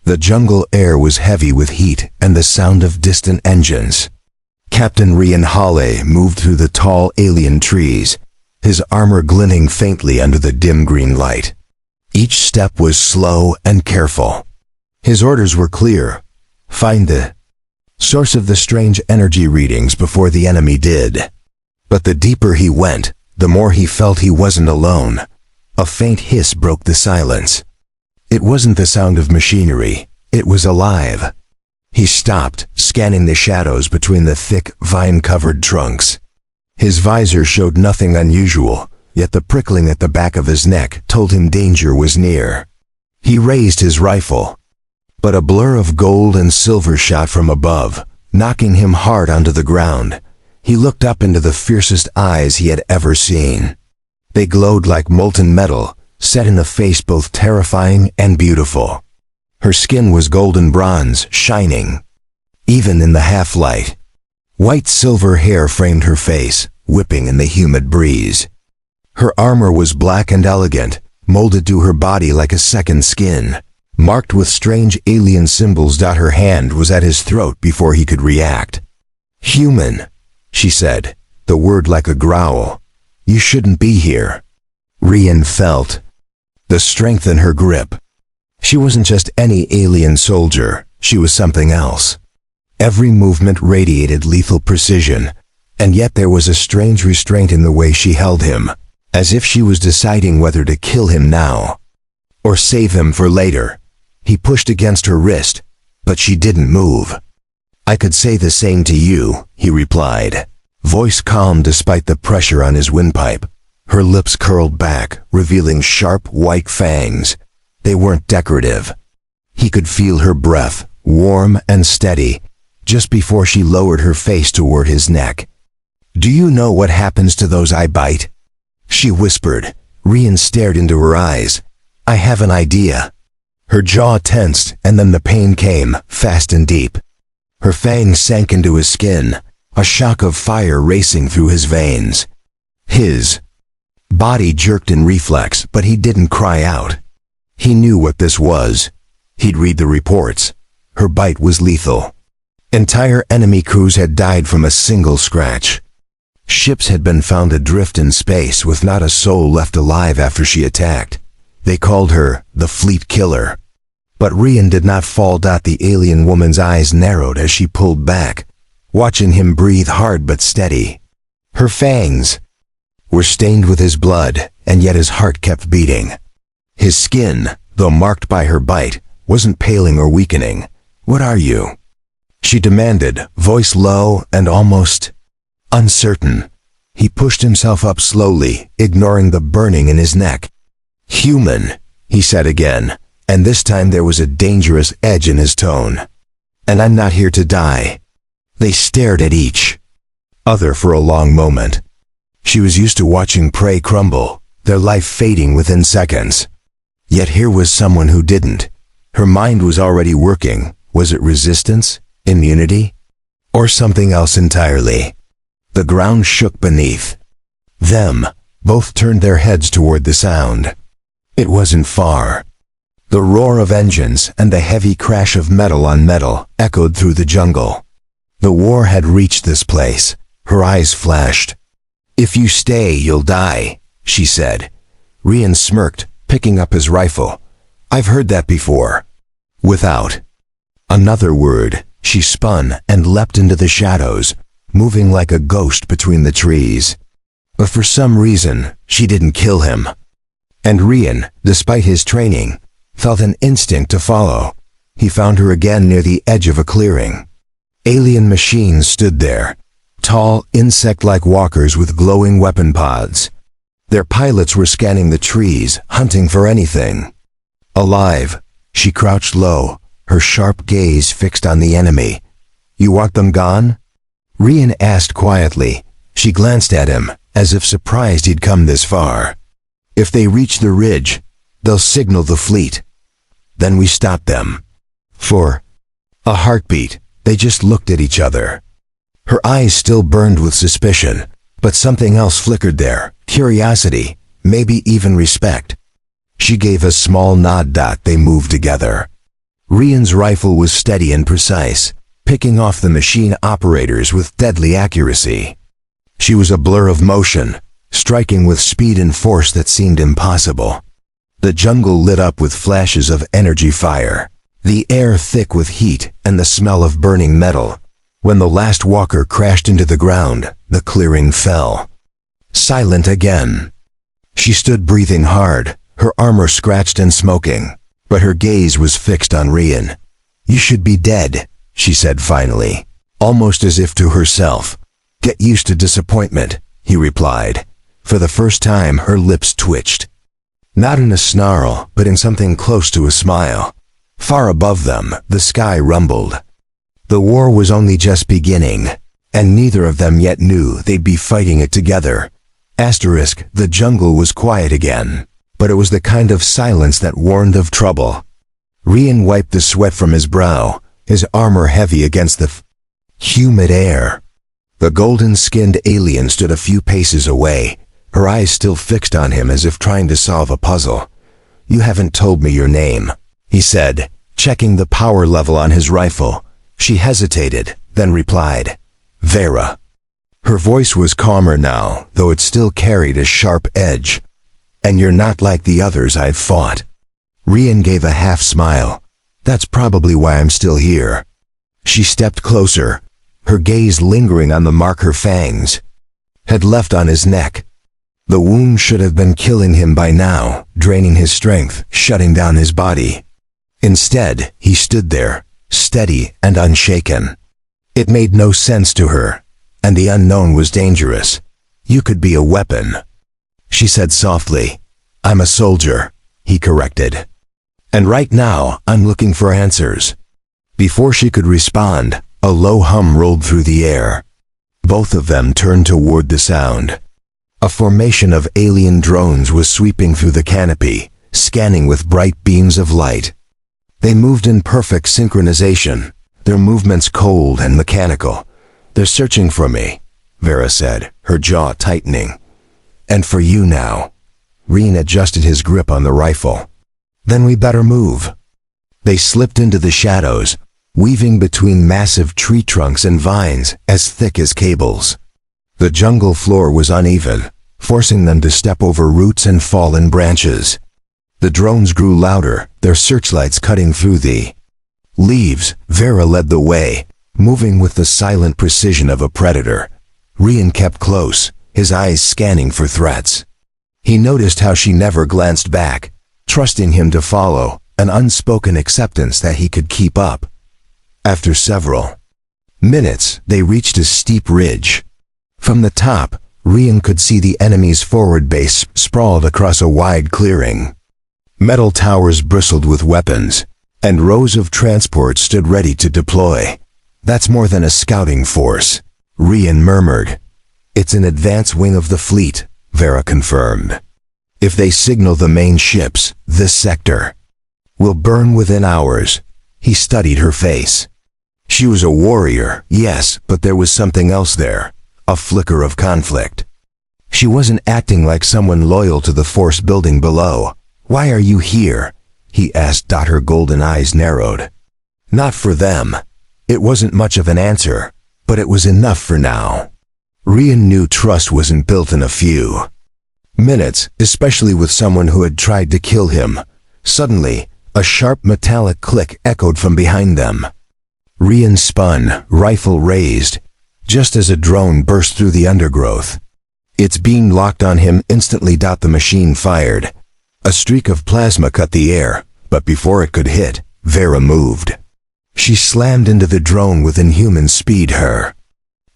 The jungle air was heavy with heat and the sound of distant engines. Captain Rian Hale moved through the tall alien trees, his armor glinting faintly under the dim green light. Each step was slow and careful. His orders were clear: find the source of the strange energy readings before the enemy did. But the deeper he went, the more he felt he wasn't alone. A faint hiss broke the silence. It wasn't the sound of machinery, it was alive. He stopped, scanning the shadows between the thick, vine-covered trunks. His visor showed nothing unusual, yet the prickling at the back of his neck told him danger was near. He raised his rifle, but a blur of gold and silver shot from above, knocking him hard onto the ground. He looked up into the fiercest eyes he had ever seen. They glowed like molten metal, set in a face both terrifying and beautiful. Her skin was golden bronze, shining, even in the half-light. White silver hair framed her face, whipping in the humid breeze. Her armor was black and elegant, molded to her body like a second skin, marked with strange alien symbols. Her hand was at his throat before he could react. "Human," she said, the word like a growl. "You shouldn't be here." Rian felt the strength in her grip. She wasn't just any alien soldier, she was something else. Every movement radiated lethal precision, and yet there was a strange restraint in the way she held him, as if she was deciding whether to kill him now or save him for later. He pushed against her wrist, but she didn't move. "I could say the same to you," he replied, voice calm despite the pressure on his windpipe. Her lips curled back, revealing sharp white fangs. They weren't decorative. He could feel her breath, warm and steady, just before she lowered her face toward his neck. "Do you know what happens to those I bite?" she whispered. Rian stared into her eyes. "I have an idea." Her jaw tensed, and then the pain came, fast and deep. Her fangs sank into his skin, a shock of fire racing through his veins. His body jerked in reflex, but he didn't cry out. He knew what this was. He'd read the reports. Her bite was lethal. Entire enemy crews had died from a single scratch. Ships had been found adrift in space with not a soul left alive after she attacked. They called her the Fleet Killer. But Rian did not fall. The alien woman's eyes narrowed as she pulled back, watching him breathe hard but steady. Her fangs were stained with his blood, and yet his heart kept beating. His skin, though marked by her bite, wasn't paling or weakening. "What are you?" she demanded, voice low and almost uncertain. He pushed himself up slowly, ignoring the burning in his neck. "Human," he said again, and this time there was a dangerous edge in his tone. "And I'm not here to die." They stared at each other for a long moment. She was used to watching prey crumble, their life fading within seconds. Yet here was someone who didn't. Her mind was already working. Was it resistance? Immunity? Or something else entirely? The ground shook beneath them. Both turned their heads toward the sound. It wasn't far. The roar of engines and the heavy crash of metal on metal echoed through the jungle. The war had reached this place. Her eyes flashed. "If you stay, you'll die," she said. Rian smirked, picking up his rifle. "I've heard that before." Without another word, she spun and leapt into the shadows, moving like a ghost between the trees. But for some reason, she didn't kill him. And Rian, despite his training, felt an instinct to follow. He found her again near the edge of a clearing. Alien machines stood there, tall, insect-like walkers with glowing weapon pods. Their pilots were scanning the trees, hunting for anything alive. She crouched low, her sharp gaze fixed on the enemy. "You want them gone?" Rian asked quietly. She glanced at him, as if surprised he'd come this far. "If they reach the ridge, they'll signal the fleet. Then we stop them." For a heartbeat, they just looked at each other. Her eyes still burned with suspicion, but something else flickered there. Curiosity, maybe even respect. She gave a small nod. They moved together. Rian's rifle was steady and precise, picking off the machine operators with deadly accuracy. She was a blur of motion, striking with speed and force that seemed impossible. The jungle lit up with flashes of energy fire, the air thick with heat and the smell of burning metal. When the last walker crashed into the ground, the clearing fell. Silent again. She stood breathing hard, her armor scratched and smoking, but her gaze was fixed on Rian. "You should be dead," she said finally, almost as if to herself. "Get used to disappointment," he replied. For the first time, her lips twitched. Not in a snarl, but in something close to a smile. Far above them, the sky rumbled. The war was only just beginning, and neither of them yet knew they'd be fighting it together. The jungle was quiet again, but it was the kind of silence that warned of trouble. Rian wiped the sweat from his brow, his armor heavy against the humid air. The golden-skinned alien stood a few paces away, her eyes still fixed on him as if trying to solve a puzzle. "You haven't told me your name," he said, checking the power level on his rifle. She hesitated, then replied, "Vera." Her voice was calmer now, though it still carried a sharp edge. "And you're not like the others I've fought." Rian gave a half smile. "That's probably why I'm still here." She stepped closer, her gaze lingering on the mark her fangs had left on his neck. The wound should have been killing him by now, draining his strength, shutting down his body. Instead, he stood there, steady and unshaken. It made no sense to her, and the unknown was dangerous. "You could be a weapon," she said softly. "I'm a soldier," he corrected. "And right now, I'm looking for answers." Before she could respond, a low hum rolled through the air. Both of them turned toward the sound. A formation of alien drones was sweeping through the canopy, scanning with bright beams of light. They moved in perfect synchronization, their movements cold and mechanical. "They're searching for me," Vera said, her jaw tightening. "And for you now." Rian adjusted his grip on the rifle. "Then we better move." They slipped into the shadows, weaving between massive tree trunks and vines as thick as cables. The jungle floor was uneven, forcing them to step over roots and fallen branches. The drones grew louder, their searchlights cutting through the leaves. Vera led the way, moving with the silent precision of a predator. Rian kept close, his eyes scanning for threats. He noticed how she never glanced back, trusting him to follow, an unspoken acceptance that he could keep up. After several minutes, they reached a steep ridge. From the top, Rian could see the enemy's forward base sprawled across a wide clearing. Metal towers bristled with weapons, and rows of transports stood ready to deploy. "That's more than a scouting force," Rian murmured. "It's an advance wing of the fleet," Vera confirmed. "If they signal the main ships, this sector will burn within hours." He studied her face. She was a warrior, yes, but there was something else there, a flicker of conflict. She wasn't acting like someone loyal to the force building below. "Why are you here?" he asked. Her golden eyes narrowed. "Not for them." It wasn't much of an answer, but it was enough for now. Rian knew trust wasn't built in a few minutes, especially with someone who had tried to kill him. Suddenly, a sharp metallic click echoed from behind them. Rian spun, rifle raised, just as a drone burst through the undergrowth. Its beam locked on him instantly. The machine fired. A streak of plasma cut the air, but before it could hit, Vera moved. She slammed into the drone with inhuman speed, her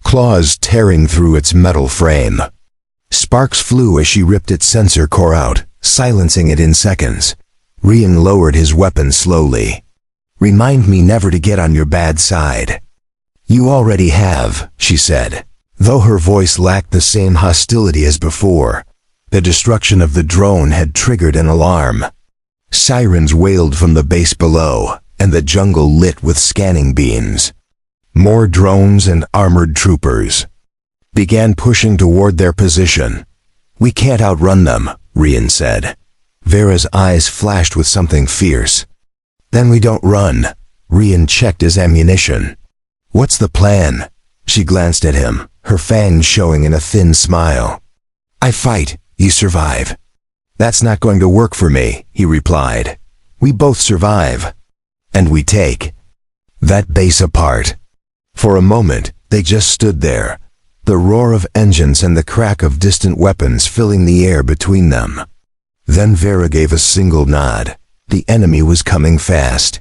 claws tearing through its metal frame. Sparks flew as she ripped its sensor core out, silencing it in seconds. Rian lowered his weapon slowly. "Remind me never to get on your bad side." "You already have," she said, though her voice lacked the same hostility as before. The destruction of the drone had triggered an alarm. Sirens wailed from the base below, and the jungle lit with scanning beams. More drones and armored troopers began pushing toward their position. "We can't outrun them," Rian said. Vera's eyes flashed with something fierce. Then we don't run. Rian checked his ammunition. What's the plan? She glanced at him, her fangs showing in a thin smile. I fight, you survive. That's not going to work for me, he replied. We both survive. And we take that base apart. For a moment, they just stood there, the roar of engines and the crack of distant weapons filling the air between them. Then Vera gave a single nod. The enemy was coming fast.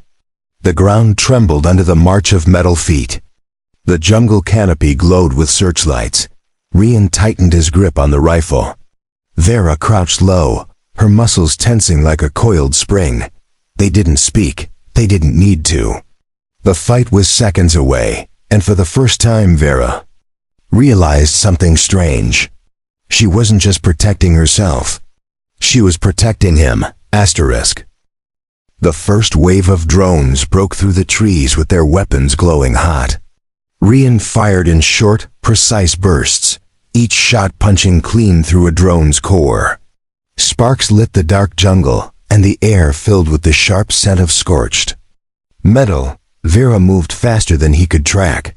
The ground trembled under the march of metal feet. The jungle canopy glowed with searchlights. Rian tightened his grip on the rifle. Vera crouched low, her muscles tensing like a coiled spring. They didn't speak. They didn't need to. The fight was seconds away, and for the first time Vera realized something strange. She wasn't just protecting herself. She was protecting him. Asterisk. The first wave of drones broke through the trees with their weapons glowing hot. Rian fired in short, precise bursts, each shot punching clean through a drone's core. Sparks lit the dark jungle, and the air filled with the sharp scent of scorched metal. Vera moved faster than he could track.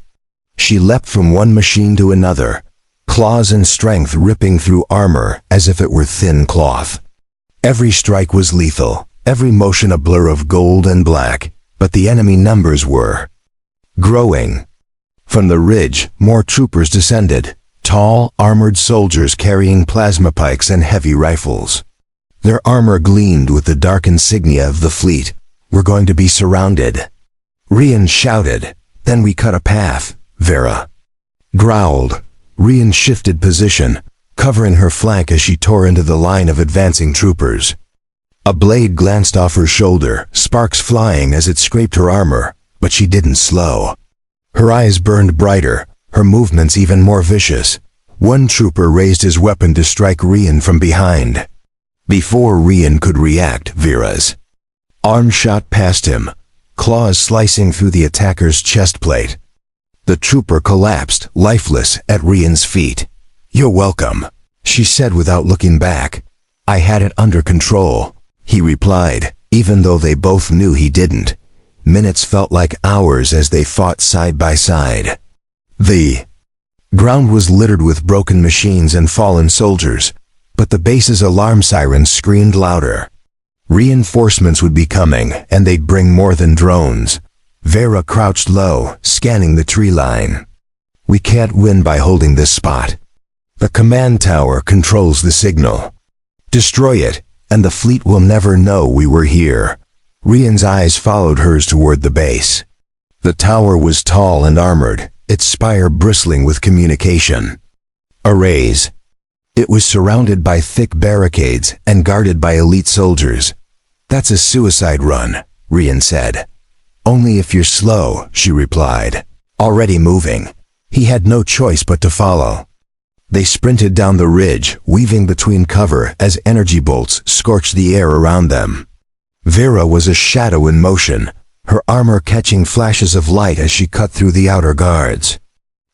She leapt from one machine to another, claws and strength ripping through armor as if it were thin cloth. Every strike was lethal, every motion a blur of gold and black, but the enemy numbers were growing. From the ridge, more troopers descended, tall, armored soldiers carrying plasma pikes and heavy rifles. Their armor gleamed with the dark insignia of the fleet. We're going to be surrounded. Rian shouted. Then we cut a path, Vera growled. Rian shifted position, covering her flank as she tore into the line of advancing troopers. A blade glanced off her shoulder, sparks flying as it scraped her armor, but she didn't slow. Her eyes burned brighter, her movements even more vicious. One trooper raised his weapon to strike Rian from behind. Before Rian could react, Vera's arm shot past him, claws slicing through the attacker's chest plate. The trooper collapsed, lifeless, at Rian's feet. You're welcome, she said without looking back. I had it under control, he replied, even though they both knew he didn't. Minutes felt like hours as they fought side by side. The ground was littered with broken machines and fallen soldiers, but the base's alarm sirens screamed louder. Reinforcements would be coming, and they'd bring more than drones. Vera crouched low, scanning the tree line. We can't win by holding this spot. The command tower controls the signal. Destroy it, and the fleet will never know we were here. Rian's eyes followed hers toward the base. The tower was tall and armored, its spire bristling with communication arrays. It was surrounded by thick barricades and guarded by elite soldiers. That's a suicide run, Rian said. Only if you're slow, she replied. Already moving. He had no choice but to follow. They sprinted down the ridge, weaving between cover as energy bolts scorched the air around them. Vera was a shadow in motion, her armor catching flashes of light as she cut through the outer guards.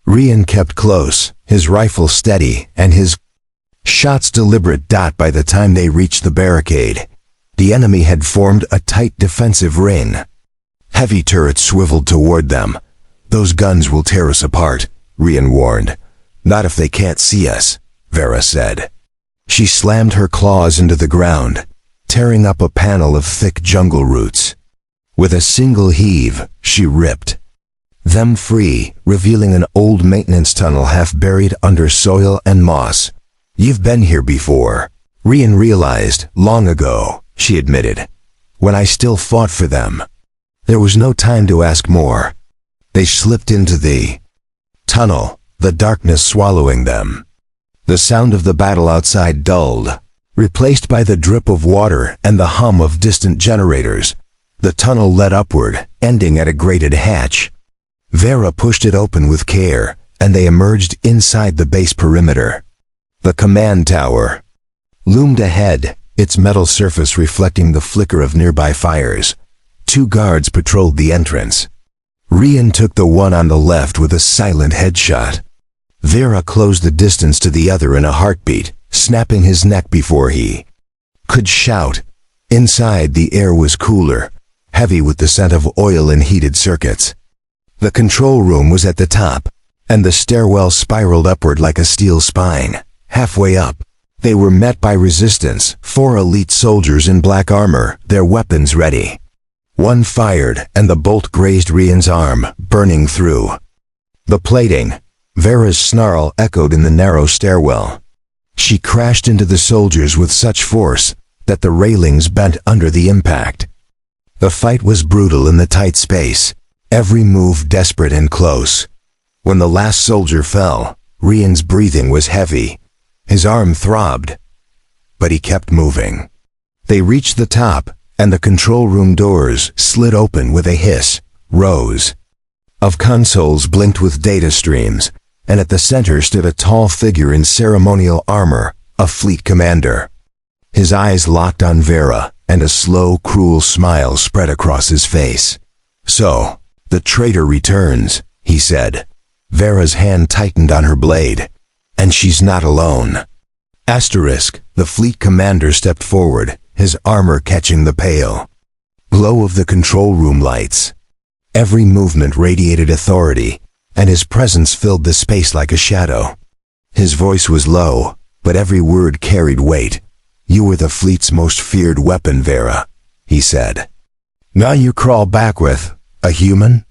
Rian kept close, his rifle steady, and his shots deliberate. By the time they reached the barricade, the enemy had formed a tight defensive ring. Heavy turrets swiveled toward them. Those guns will tear us apart, Rian warned. Not if they can't see us, Vera said. She slammed her claws into the ground, tearing up a panel of thick jungle roots. With a single heave, she ripped them free, revealing an old maintenance tunnel half buried under soil and moss. You've been here before, Rian realized. Long ago, she admitted, when I still fought for them. There was no time to ask more. They slipped into the tunnel, the darkness swallowing them. The sound of the battle outside dulled, replaced by the drip of water and the hum of distant generators. The tunnel led upward, ending at a grated hatch. Vera pushed it open with care, and they emerged inside the base perimeter. The command tower loomed ahead, its metal surface reflecting the flicker of nearby fires. 2 guards patrolled the entrance. Rian took the one on the left with a silent headshot. Vera closed the distance to the other in a heartbeat, snapping his neck before he could shout. Inside, the air was cooler, heavy with the scent of oil and heated circuits. The control room was at the top, and the stairwell spiraled upward like a steel spine. Halfway up, they were met by resistance, 4 elite soldiers in black armor, their weapons ready. One fired, and the bolt grazed Rian's arm, burning through. The plating, Vera's snarl echoed in the narrow stairwell. She crashed into the soldiers with such force that the railings bent under the impact. The fight was brutal in the tight space, every move desperate and close. When the last soldier fell, Rian's breathing was heavy. His arm throbbed, but he kept moving. They reached the top, and the control room doors slid open with a hiss. Rows of consoles blinked with data streams, and at the center stood a tall figure in ceremonial armor, a fleet commander. His eyes locked on Vera, and a slow, cruel smile spread across his face. "So, the traitor returns," he said. Vera's hand tightened on her blade. "And she's not alone." The fleet commander stepped forward, his armor catching the pale glow of the control room lights. Every movement radiated authority, and his presence filled the space like a shadow. His voice was low, but every word carried weight. "You were the fleet's most feared weapon, Vera," he said. "Now you crawl back with a human?"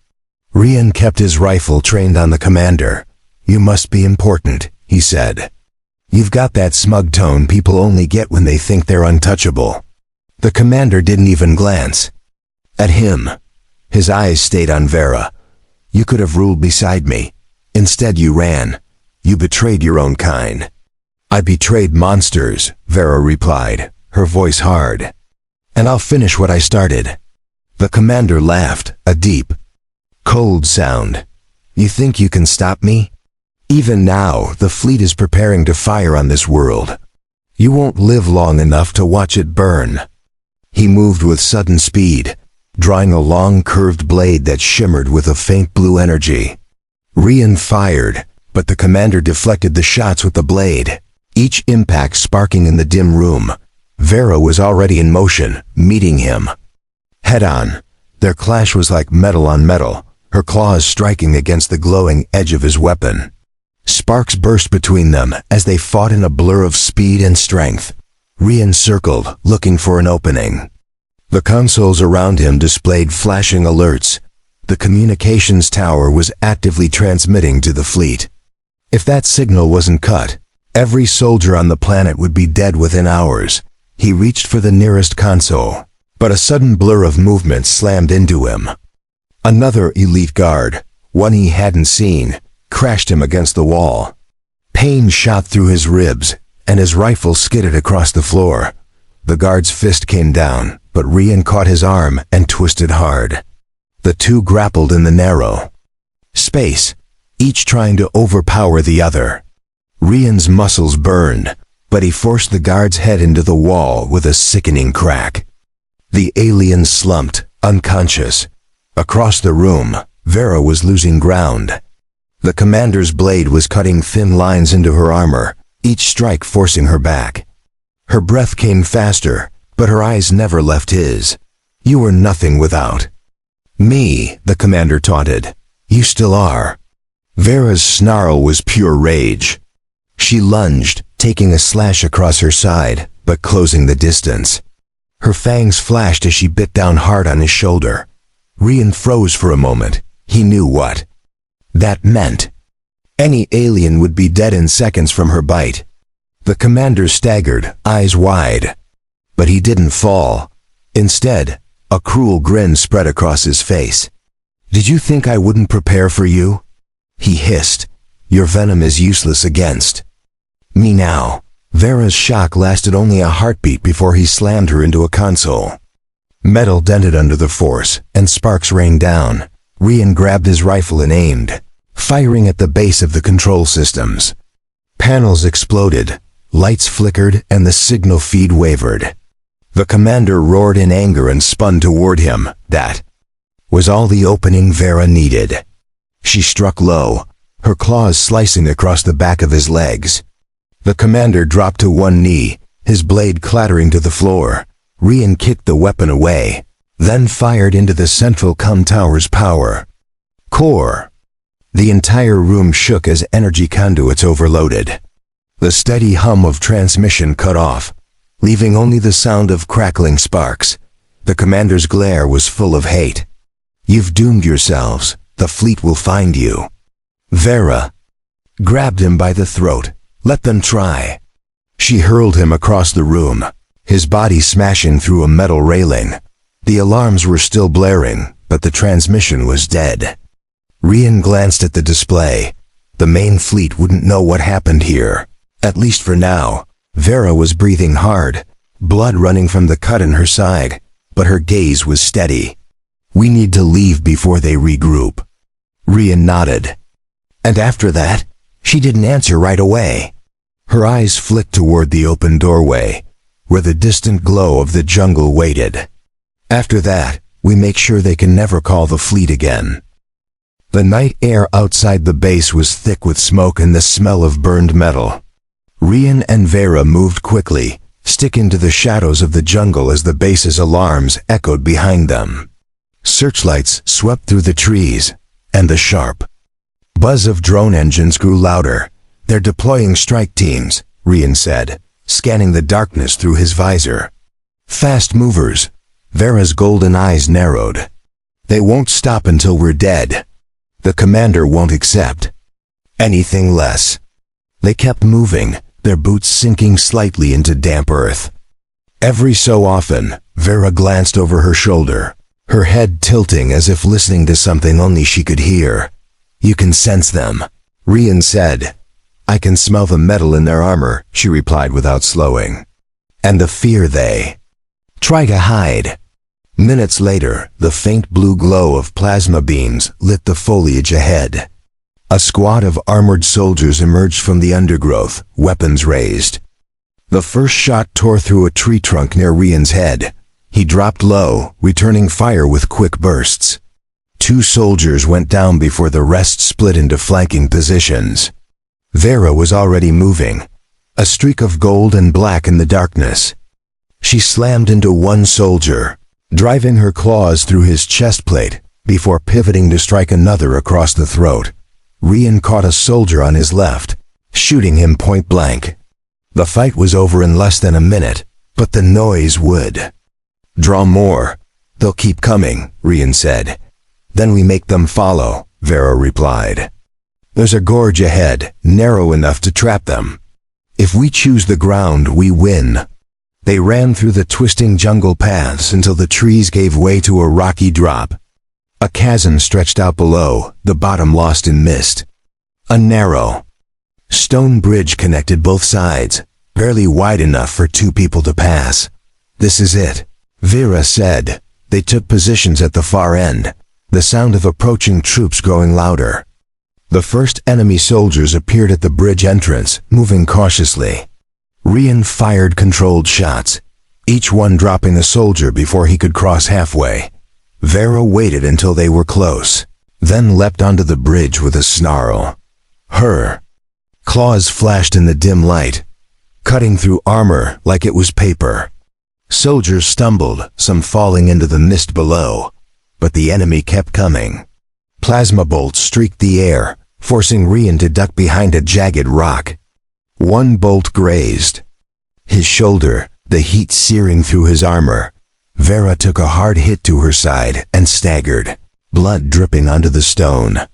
Rian kept his rifle trained on the commander. "You must be important," he said. "You've got that smug tone people only get when they think they're untouchable." The commander didn't even glance at him. His eyes stayed on Vera. "You could have ruled beside me. Instead you ran. You betrayed your own kind." "I betrayed monsters," Vera replied, her voice hard. "And I'll finish what I started." The commander laughed, a deep, cold sound. "You think you can stop me? Even now, the fleet is preparing to fire on this world. You won't live long enough to watch it burn." He moved with sudden speed, drawing a long curved blade that shimmered with a faint blue energy. Rian fired, but the commander deflected the shots with the blade, each impact sparking in the dim room. Vera was already in motion, meeting him head on. Their clash was like metal on metal, her claws striking against the glowing edge of his weapon. Sparks burst between them as they fought in a blur of speed and strength. Rian circled, looking for an opening. The consoles around him displayed flashing alerts. The communications tower was actively transmitting to the fleet. If that signal wasn't cut, every soldier on the planet would be dead within hours. He reached for the nearest console, but a sudden blur of movement slammed into him. Another elite guard, one he hadn't seen, crashed him against the wall. Pain shot through his ribs, and his rifle skidded across the floor. The guard's fist came down, but Rian caught his arm and twisted hard. The two grappled in the narrow space, each trying to overpower the other. Rian's muscles burned, but he forced the guard's head into the wall with a sickening crack. The alien slumped, unconscious. Across the room, Vera was losing ground. The commander's blade was cutting thin lines into her armor, each strike forcing her back. Her breath came faster, but her eyes never left his. "You were nothing without me," the commander taunted. "You still are." Vera's snarl was pure rage. She lunged, taking a slash across her side, but closing the distance. Her fangs flashed as she bit down hard on his shoulder. Rian froze for a moment. He knew what that meant. Any alien would be dead in seconds from her bite. The commander staggered, eyes wide. But he didn't fall. Instead, a cruel grin spread across his face. "Did you think I wouldn't prepare for you?" he hissed. "Your venom is useless against me now." Vera's shock lasted only a heartbeat before he slammed her into a console. Metal dented under the force, and sparks rained down. Rian grabbed his rifle and aimed, firing at the base of the control systems. Panels exploded, lights flickered, and the signal feed wavered. The commander roared in anger and spun toward him. That was all the opening Vera needed. She struck low, her claws slicing across the back of his legs. The commander dropped to one knee, his blade clattering to the floor. Rian kicked the weapon away. then fired into the central com tower's power core. The entire room shook as energy conduits overloaded. The steady hum of transmission cut off, leaving only the sound of crackling sparks. The commander's glare was full of hate. "You've doomed yourselves. The fleet will find you." Vera grabbed him by the throat. "Let them try." She hurled him across the room, his body smashing through a metal railing. The alarms were still blaring, but the transmission was dead. Rian glanced at the display. The main fleet wouldn't know what happened here, at least for now. Vera was breathing hard, blood running from the cut in her side, but her gaze was steady. "We need to leave before they regroup." Rian nodded. "And after that?" She didn't answer right away. Her eyes flicked toward the open doorway, where the distant glow of the jungle waited. "After that, we make sure they can never call the fleet again." The night air outside the base was thick with smoke and the smell of burned metal. Rian and Vera moved quickly, sticking to the shadows of the jungle as the base's alarms echoed behind them. Searchlights swept through the trees, and the sharp buzz of drone engines grew louder. "They're deploying strike teams," Rian said, scanning the darkness through his visor. "Fast movers." Vera's golden eyes narrowed. "They won't stop until we're dead. The commander won't accept anything less." They kept moving, their boots sinking slightly into damp earth. Every so often, Vera glanced over her shoulder, her head tilting as if listening to something only she could hear. "You can sense them," Rian said. "I can smell the metal in their armor," she replied without slowing. "And the fear they try to hide." Minutes later, the faint blue glow of plasma beams lit the foliage ahead. A squad of armored soldiers emerged from the undergrowth, weapons raised. The first shot tore through a tree trunk near Rian's head. He dropped low, returning fire with quick bursts. 2 soldiers went down before the rest split into flanking positions. Vera was already moving, a streak of gold and black in the darkness. She slammed into one soldier, driving her claws through his chest plate before pivoting to strike another across the throat. Rian caught a soldier on his left, shooting him point blank. The fight was over in less than a minute, but the noise would draw more. "They'll keep coming," Rian said. "Then we make them follow," Vera replied. "There's a gorge ahead, narrow enough to trap them. If we choose the ground, we win." They ran through the twisting jungle paths until the trees gave way to a rocky drop. A chasm stretched out below, the bottom lost in mist. A narrow stone bridge connected both sides, barely wide enough for 2 people to pass. "This is it," Vera said. They took positions at the far end, the sound of approaching troops growing louder. The first enemy soldiers appeared at the bridge entrance, moving cautiously. Rian fired controlled shots, each one dropping a soldier before he could cross halfway. Vera waited until they were close, then leapt onto the bridge with a snarl. Her claws flashed in the dim light, cutting through armor like it was paper. Soldiers stumbled, some falling into the mist below, but the enemy kept coming. Plasma bolts streaked the air, forcing Rian to duck behind a jagged rock. One bolt grazed his shoulder, the heat searing through his armor. Vera took a hard hit to her side and staggered, blood dripping onto the stone.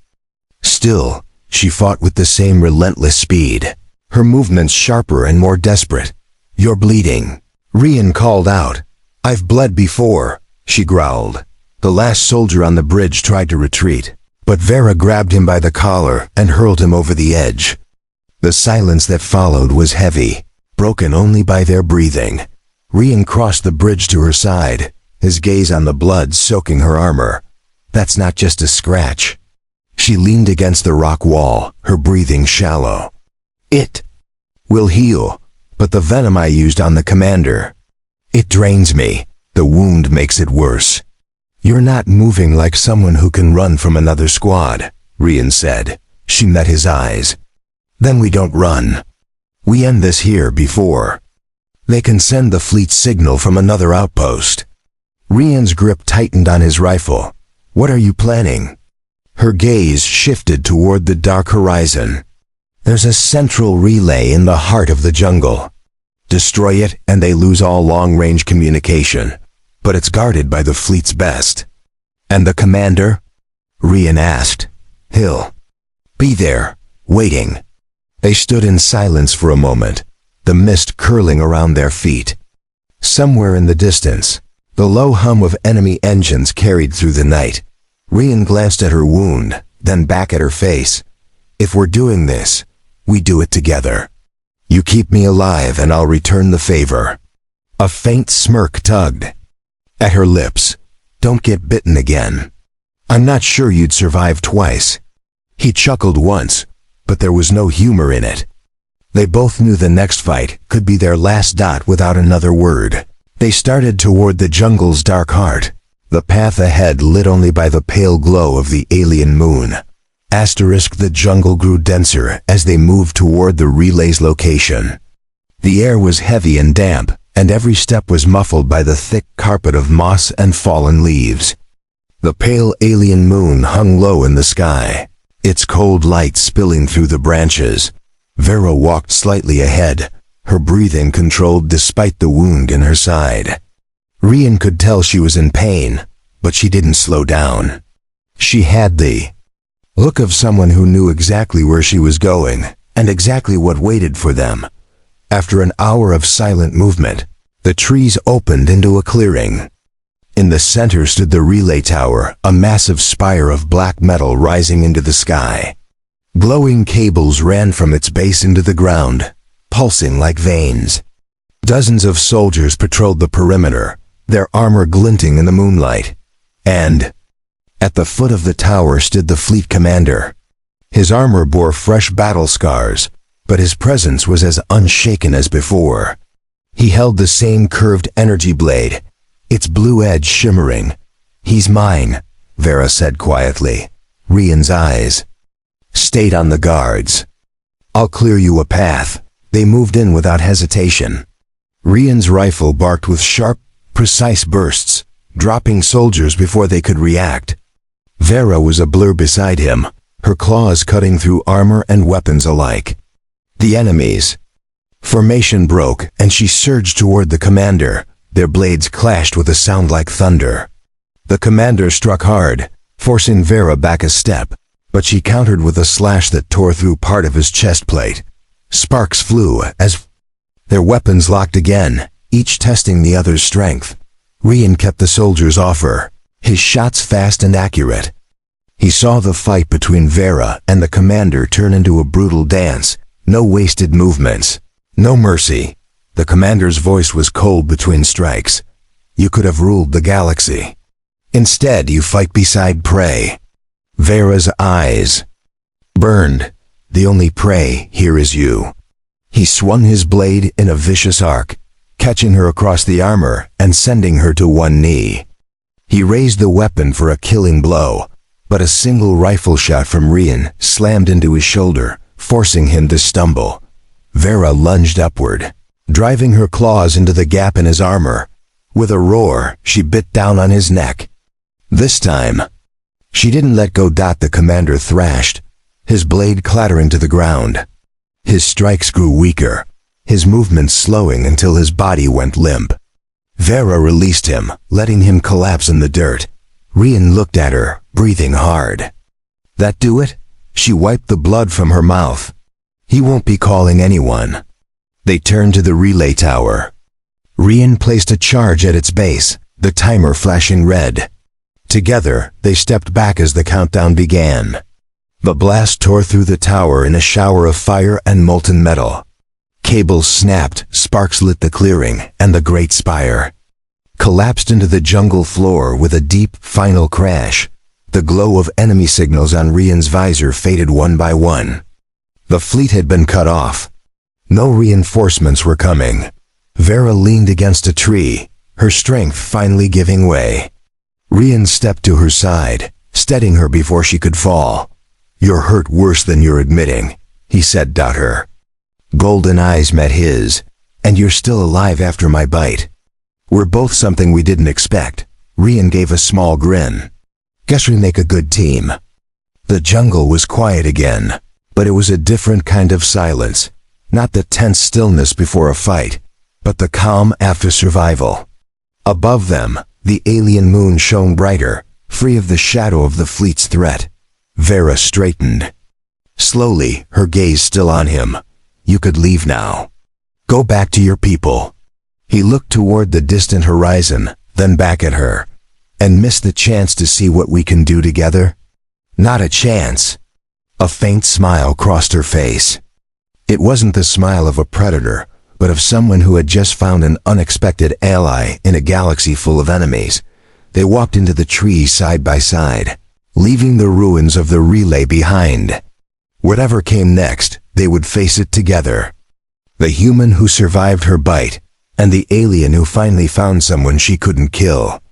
Still, she fought with the same relentless speed, her movements sharper and more desperate. "You're bleeding," Rian called out. "I've bled before," she growled. The last soldier on the bridge tried to retreat, but Vera grabbed him by the collar and hurled him over the edge. The silence that followed was heavy, broken only by their breathing. Rian crossed the bridge to her side, his gaze on the blood soaking her armor. "That's not just a scratch." She leaned against the rock wall, her breathing shallow. "It will heal, but the venom I used on the commander, it drains me. The wound makes it worse." "You're not moving like someone who can run from another squad," Rian said. She met his eyes. "Then we don't run. We end this here before they can send the fleet signal from another outpost." Rian's grip tightened on his rifle. "What are you planning?" Her gaze shifted toward the dark horizon. "There's a central relay in the heart of the jungle. Destroy it and they lose all long-range communication, but it's guarded by the fleet's best." "And the commander?" Rian asked. "He'll be there, waiting." They stood in silence for a moment, the mist curling around their feet. Somewhere in the distance, the low hum of enemy engines carried through the night. Rian glanced at her wound, then back at her face. "If we're doing this, we do it together. You keep me alive and I'll return the favor." A faint smirk tugged at her lips. "Don't get bitten again. I'm not sure you'd survive twice." He chuckled once, but there was no humor in it. They both knew the next fight could be their last. Without another word, they started toward the jungle's dark heart, the path ahead lit only by the pale glow of the alien moon. The jungle grew denser as they moved toward the relay's location. The air was heavy and damp, and every step was muffled by the thick carpet of moss and fallen leaves. The pale alien moon hung low in the sky, its cold light spilling through the branches. Vera walked slightly ahead, her breathing controlled despite the wound in her side. Rian could tell she was in pain, but she didn't slow down. She had the look of someone who knew exactly where she was going, and exactly what waited for them. After an hour of silent movement, the trees opened into a clearing. In the center stood the relay tower, a massive spire of black metal rising into the sky. Glowing cables ran from its base into the ground, pulsing like veins. Dozens of soldiers patrolled the perimeter, their armor glinting in the moonlight. And at the foot of the tower stood the fleet commander. His armor bore fresh battle scars, but his presence was as unshaken as before. He held the same curved energy blade, its blue edge shimmering. "He's mine," Vera said quietly. Rian's eyes stayed on the guards. "I'll clear you a path." They moved in without hesitation. Rian's rifle barked with sharp, precise bursts, dropping soldiers before they could react. Vera was a blur beside him, her claws cutting through armor and weapons alike. The enemies' formation broke, and she surged toward the commander. Their blades clashed with a sound like thunder. The commander struck hard, forcing Vera back a step, but she countered with a slash that tore through part of his chest plate. Sparks flew as their weapons locked again, each testing the other's strength. Rian kept the soldiers off her, his shots fast and accurate. He saw the fight between Vera and the commander turn into a brutal dance, no wasted movements, no mercy. The commander's voice was cold between strikes. "You could have ruled the galaxy. Instead, you fight beside prey." Vera's eyes burned. "The only prey here is you." He swung his blade in a vicious arc, catching her across the armor and sending her to one knee. He raised the weapon for a killing blow, but a single rifle shot from Rian slammed into his shoulder, forcing him to stumble. Vera lunged upward, driving her claws into the gap in his armor. With a roar, she bit down on his neck. This time, she didn't let go. The commander thrashed, his blade clattering to the ground. His strikes grew weaker, his movements slowing until his body went limp. Vera released him, letting him collapse in the dirt. Rian looked at her, breathing hard. "That do it?" She wiped the blood from her mouth. "He won't be calling anyone." They turned to the relay tower. Rian placed a charge at its base, the timer flashing red. Together, they stepped back as the countdown began. The blast tore through the tower in a shower of fire and molten metal. Cables snapped, sparks lit the clearing, and the great spire collapsed into the jungle floor with a deep, final crash. The glow of enemy signals on Rian's visor faded one by one. The fleet had been cut off. No reinforcements were coming. Vera leaned against a tree, her strength finally giving way. Rian stepped to her side, steadying her before she could fall. "You're hurt worse than you're admitting," he said to her. Golden eyes met his. "And you're still alive after my bite. We're both something we didn't expect." Rian gave a small grin. Guess we make a good team. The jungle was quiet again, but it was a different kind of silence. Not the tense stillness before a fight, but the calm after survival. Above them, the alien moon shone brighter, free of the shadow of the fleet's threat. Vera straightened. Slowly, her gaze still on him. You could leave now. Go back to your people. He looked toward the distant horizon, then back at her. And missed the chance to see what we can do together? Not a chance. A faint smile crossed her face. It wasn't the smile of a predator, but of someone who had just found an unexpected ally in a galaxy full of enemies. They walked into the trees side by side, leaving the ruins of the relay behind. Whatever came next, they would face it together. The human who survived her bite, and the alien who finally found someone she couldn't kill.